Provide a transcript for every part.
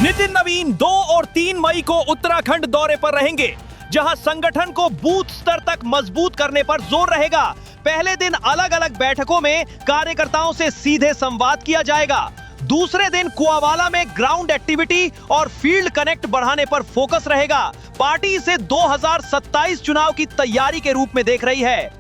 नितिन नवीन 2 और 3 मई को उत्तराखंड दौरे पर रहेंगे, जहां संगठन को बूथ स्तर तक मजबूत करने पर जोर रहेगा। पहले दिन अलग अलग बैठकों में कार्यकर्ताओं से सीधे संवाद किया जाएगा। दूसरे दिन कुआवाला में ग्राउंड एक्टिविटी और फील्ड कनेक्ट बढ़ाने पर फोकस रहेगा। पार्टी इसे 2027 चुनाव की तैयारी के रूप में देख रही है।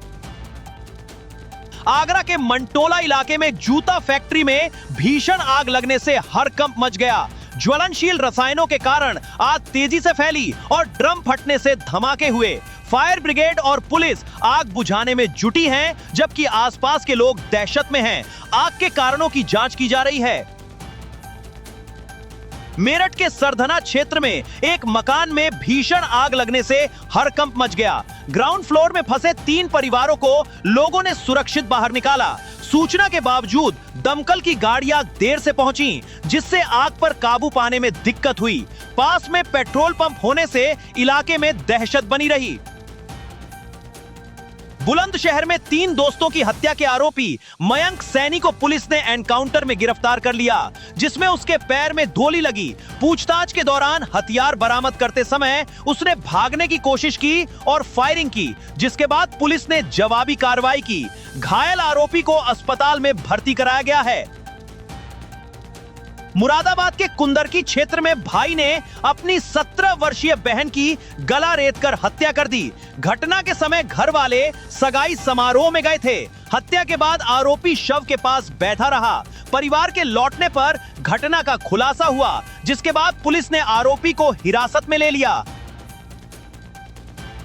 आगरा के मंटोला इलाके में जूता फैक्ट्री में भीषण आग लगने से हड़कंप मच गया। ज्वलनशील रसायनों के कारण आग तेजी से फैली और ड्रम फटने से धमाके हुए। फायर ब्रिगेड और पुलिस आग बुझाने में जुटी हैं, जबकि आसपास के लोग दहशत में हैं। आग के कारणों की जांच की जा रही है। मेरठ के सरधना क्षेत्र में एक मकान में भीषण आग लगने से हड़कंप मच गया। ग्राउंड फ्लोर में फंसे 3 परिवारों को लोगों ने सुरक्षित बाहर निकाला। सूचना के बावजूद दमकल की गाड़ियां देर से पहुंची, जिससे आग पर काबू पाने में दिक्कत हुई। पास में पेट्रोल पंप होने से इलाके में दहशत बनी रही। बुलंदशहर में 3 दोस्तों की हत्या के आरोपी मयंक सैनी को पुलिस ने एनकाउंटर में गिरफ्तार कर लिया, जिसमें उसके पैर में गोली लगी। पूछताछ के दौरान हथियार बरामद करते समय उसने भागने की कोशिश की और फायरिंग की, जिसके बाद पुलिस ने जवाबी कार्रवाई की। घायल आरोपी को अस्पताल में भर्ती कराया गया है। मुरादाबाद के कुंदरकी क्षेत्र में भाई ने अपनी 17 वर्षीय बहन की गला रेतकर हत्या कर दी। घटना के समय घर वाले सगाई समारोह में गए थे। हत्या के बाद आरोपी शव के पास बैठा रहा। परिवार के लौटने पर घटना का खुलासा हुआ, जिसके बाद पुलिस ने आरोपी को हिरासत में ले लिया।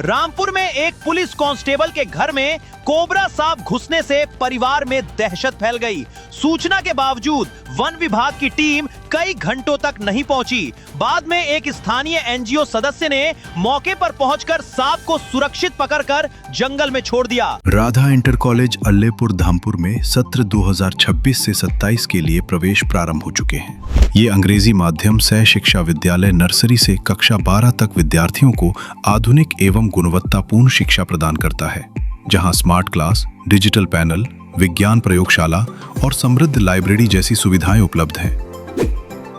रामपुर में एक पुलिस कांस्टेबल के घर में कोबरा सांप घुसने से परिवार में दहशत फैल गई। सूचना के बावजूद वन विभाग की टीम कई घंटों तक नहीं पहुंची। बाद में एक स्थानीय एनजीओ सदस्य ने मौके पर पहुंचकर सांप को सुरक्षित पकड़कर जंगल में छोड़ दिया। राधा इंटर कॉलेज अल्लेपुर धामपुर में सत्र 2026 से 27 के लिए प्रवेश प्रारंभ हो चुके हैं। ये अंग्रेजी माध्यम सह शिक्षा विद्यालय नर्सरी से कक्षा 12 तक विद्यार्थियों को आधुनिक एवं गुणवत्तापूर्ण शिक्षा प्रदान करता है, जहां स्मार्ट क्लास, डिजिटल पैनल, विज्ञान प्रयोगशाला और समृद्ध लाइब्रेरी जैसी सुविधाएं उपलब्ध हैं।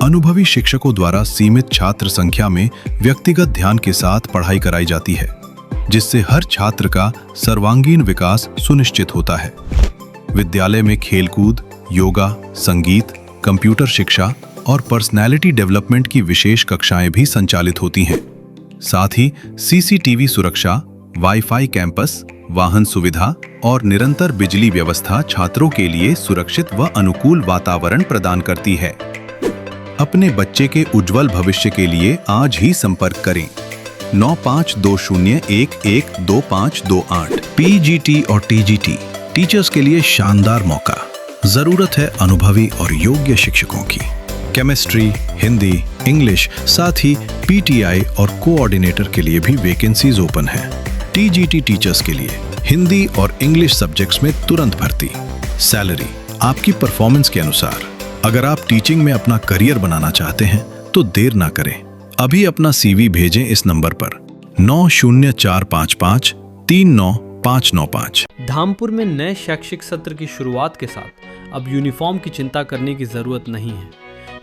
अनुभवी शिक्षकों द्वारा सीमित छात्र संख्या में व्यक्तिगत ध्यान के साथ पढ़ाई कराई जाती है, जिससे हर छात्र का सर्वांगीण विकास सुनिश्चित होता है। विद्यालय में खेलकूद, योगा, संगीत, कंप्यूटर शिक्षा और पर्सनैलिटी डेवलपमेंट की विशेष कक्षाएं भी संचालित होती हैं। साथ ही सीसीटीवी सुरक्षा, वाईफाई कैंपस, वाहन सुविधा और निरंतर बिजली व्यवस्था छात्रों के लिए सुरक्षित व अनुकूल वातावरण प्रदान करती है। अपने बच्चे के उज्जवल भविष्य के लिए आज ही संपर्क करें 9520112528। पीजीटी और टीजीटी टीचर्स के लिए शानदार मौका। जरूरत है अनुभवी और योग्य शिक्षकों की। केमिस्ट्री, हिंदी, इंग्लिश, साथ ही पीटीआई और कोऑर्डिनेटर के लिए भी वैकेंसीज ओपन है। टीजीटी टीचर्स के लिए हिंदी और इंग्लिश सब्जेक्ट्स में तुरंत भर्ती। सैलरी आपकी परफॉर्मेंस के अनुसार। अगर आप टीचिंग में अपना करियर बनाना चाहते हैं तो देर ना करें, अभी अपना सीवी भेजें इस नंबर पर 9045539595। धामपुर में नए शैक्षिक सत्र की शुरुआत के साथ अब यूनिफॉर्म की चिंता करने की जरूरत नहीं है,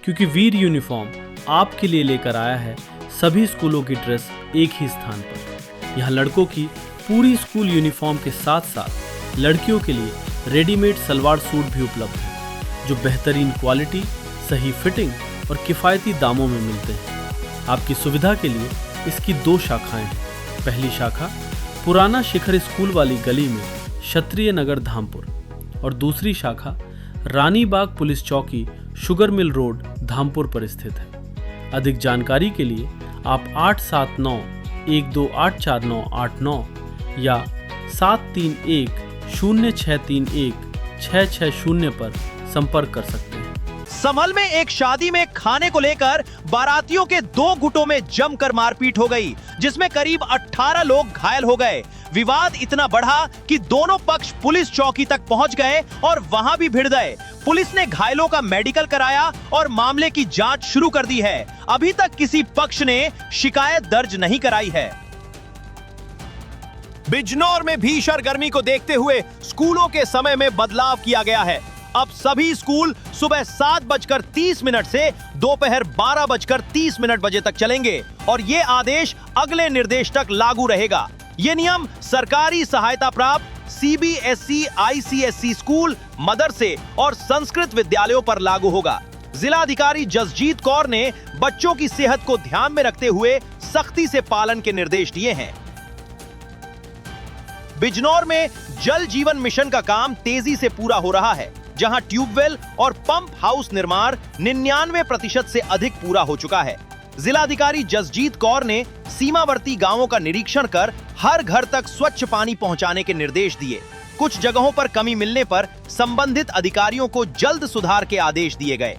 क्योंकि वीर यूनिफॉर्म आपके लिए लेकर आया है सभी स्कूलों की ड्रेस एक ही स्थान पर। यहाँ लड़कों की पूरी स्कूल यूनिफॉर्म के साथ साथ लड़कियों के लिए रेडीमेड सलवार सूट भी उपलब्ध है, जो बेहतरीन क्वालिटी, सही फिटिंग और किफ़ायती दामों में मिलते हैं। आपकी सुविधा के लिए इसकी 2 शाखाएं हैं। पहली शाखा पुराना शिखर स्कूल वाली गली में क्षत्रिय नगर धामपुर और दूसरी शाखा रानी बाग पुलिस चौकी शुगर मिल रोड धामपुर पर स्थित है। अधिक जानकारी के लिए आप 8791284989 या 7310631660 पर संपर्क कर सकते हैं। समल में एक शादी में खाने को लेकर बारातियों के 2 गुटों में जमकर मारपीट हो गई, जिसमें करीब 18 लोग घायल हो गए। विवाद इतना बढ़ा कि दोनों पक्ष पुलिस चौकी तक पहुंच गए और वहां भी भिड़ गए। पुलिस ने घायलों का मेडिकल कराया और मामले की जांच शुरू कर दी है। अभी तक किसी पक्ष ने शिकायत दर्ज नहीं कराई है। बिजनौर में भीषण गर्मी को देखते हुए स्कूलों के समय में बदलाव किया गया है। अब सभी स्कूल सुबह 7:30 से दोपहर 12:30 बजे तक चलेंगे और ये आदेश अगले निर्देश तक लागू रहेगा। ये नियम सरकारी सहायता प्राप्त सीबीएसई, आईसीएसई स्कूल, मदरसे और संस्कृत विद्यालयों पर लागू होगा। जिलाधिकारी जसजीत कौर ने बच्चों की सेहत को ध्यान में रखते हुए सख्ती से पालन के निर्देश दिए हैं। बिजनौर में जल जीवन मिशन का काम तेजी से पूरा हो रहा है, जहां ट्यूबवेल और पंप हाउस निर्माण 99% से अधिक पूरा हो चुका है। जिलाधिकारी जसजीत कौर ने सीमावर्ती गांवों का निरीक्षण कर हर घर तक स्वच्छ पानी पहुंचाने के निर्देश दिए। कुछ जगहों पर कमी मिलने पर संबंधित अधिकारियों को जल्द सुधार के आदेश दिए गए।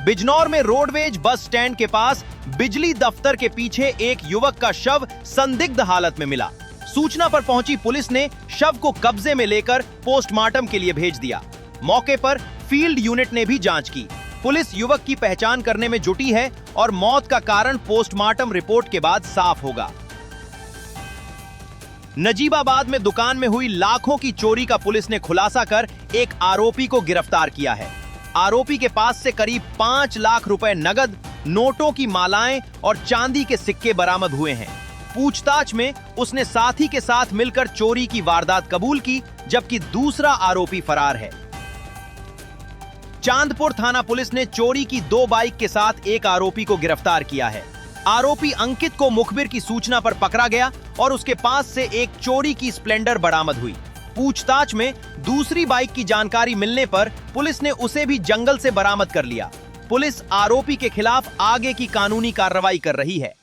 बिजनौर में रोडवेज बस स्टैंड के पास बिजली दफ्तर के पीछे एक युवक का शव संदिग्ध हालत में मिला। सूचना पर पहुंची पुलिस ने शव को कब्जे में लेकर पोस्टमार्टम के लिए भेज दिया। मौके पर फील्ड यूनिट ने भी जांच की। पुलिस युवक की पहचान करने में जुटी है और मौत का कारण पोस्टमार्टम रिपोर्ट के बाद साफ होगा। नजीबाबाद में दुकान में हुई लाखों की चोरी का पुलिस ने खुलासा कर एक आरोपी को गिरफ्तार किया है। आरोपी के पास से करीब 5 लाख रुपए नगद, नोटों की मालाएं और चांदी के सिक्के बरामद हुए हैं। पूछताछ में उसने साथी के साथ मिलकर चोरी की वारदात कबूल की, जबकि दूसरा आरोपी फरार है। चांदपुर थाना पुलिस ने चोरी की 2 बाइक के साथ एक आरोपी को गिरफ्तार किया है। आरोपी अंकित को मुखबिर की सूचना पर पकड़ा गया और उसके पास से एक चोरी की स्प्लेंडर बरामद हुई। पूछताछ में दूसरी बाइक की जानकारी मिलने पर पुलिस ने उसे भी जंगल से बरामद कर लिया। पुलिस आरोपी के खिलाफ आगे की कानूनी कार्रवाई कर रही है।